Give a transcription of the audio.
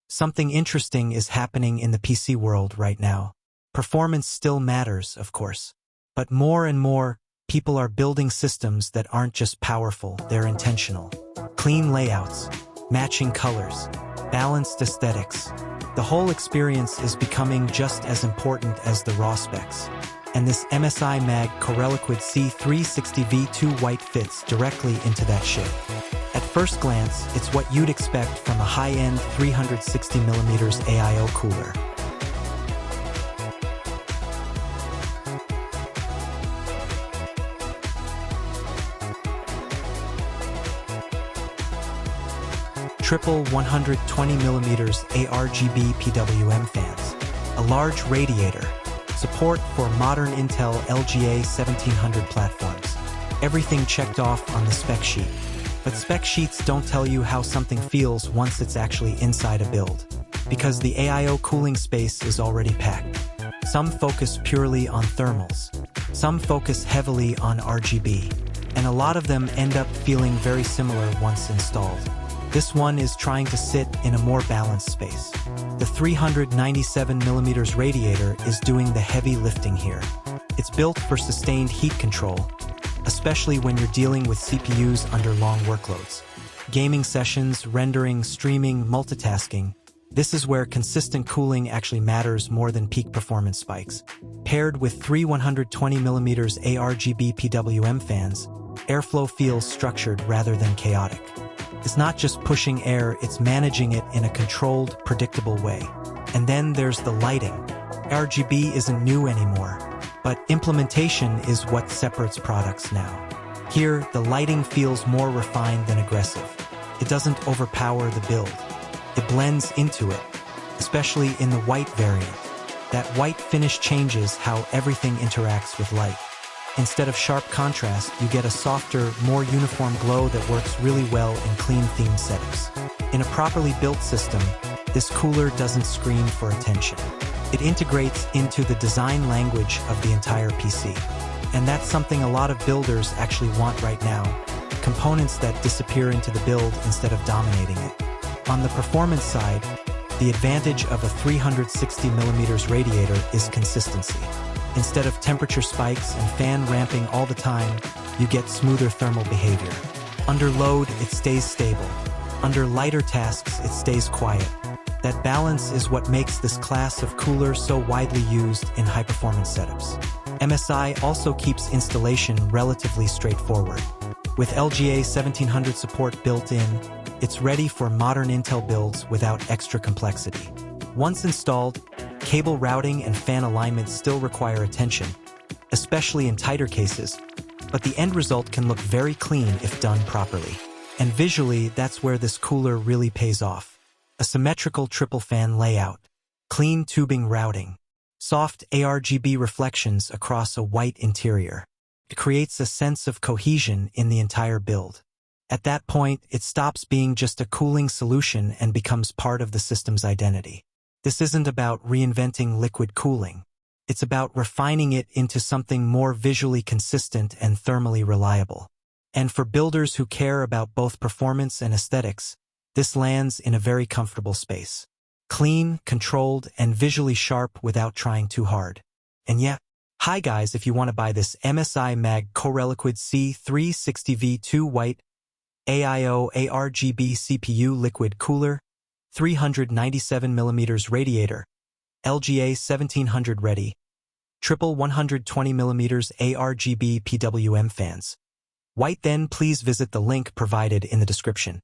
Something interesting is happening in the PC world right now. Performance still matters, of course. But more and more, people are building systems that aren't just powerful, they're intentional. Clean layouts, matching colors, balanced aesthetics. The whole experience is becoming just as important as the raw specs. And this MSI Mag CORELIQUID C360 V2 white fits directly into that shape. At first glance, it's what you'd expect from a high-end 360mm AIO cooler. Triple 120mm ARGB PWM fans, a large radiator, support for modern Intel LGA 1700 platforms. Everything checked off on the spec sheet. But spec sheets don't tell you how something feels once it's actually inside a build, because the AIO cooling space is already packed. Some focus purely on thermals, some focus heavily on RGB, and a lot of them end up feeling very similar once installed. This one is trying to sit in a more balanced space. The 397mm radiator is doing the heavy lifting here. It's built for sustained heat control, especially when you're dealing with CPUs under long workloads. Gaming sessions, rendering, streaming, multitasking. This is where consistent cooling actually matters more than peak performance spikes. Paired with three 120mm ARGB PWM fans, airflow feels structured rather than chaotic. It's not just pushing air, it's managing it in a controlled, predictable way. And then there's the lighting. RGB isn't new anymore, but implementation is what separates products now. Here, the lighting feels more refined than aggressive. It doesn't overpower the build. It blends into it, especially in the white variant. That white finish changes how everything interacts with light. Instead of sharp contrast, you get a softer, more uniform glow that works really well in clean theme setups. In a properly built system, this cooler doesn't scream for attention. It integrates into the design language of the entire PC. And that's something a lot of builders actually want right now. Components that disappear into the build instead of dominating it. On the performance side, the advantage of a 360mm radiator is consistency. Instead of temperature spikes and fan ramping all the time, you get smoother thermal behavior. Under load, it stays stable. Under lighter tasks, it stays quiet. That balance is what makes this class of cooler so widely used in high-performance setups. MSI also keeps installation relatively straightforward. With LGA 1700 support built in, it's ready for modern Intel builds without extra complexity. Once installed, cable routing and fan alignment still require attention, especially in tighter cases, but the end result can look very clean if done properly. And visually, that's where this cooler really pays off. A symmetrical triple fan layout, clean tubing routing, soft ARGB reflections across a white interior. It creates a sense of cohesion in the entire build. At that point, it stops being just a cooling solution and becomes part of the system's identity. This isn't about reinventing liquid cooling. It's about refining it into something more visually consistent and thermally reliable. And for builders who care about both performance and aesthetics, this lands in a very comfortable space. Clean, controlled, and visually sharp without trying too hard. And yeah, hi guys, if you want to buy this MSI Mag CORELIQUID C360 V2 white AIO ARGB CPU liquid cooler, 397mm radiator, LGA 1700 ready, triple 120mm ARGB PWM fans. White, then please visit the link provided in the description.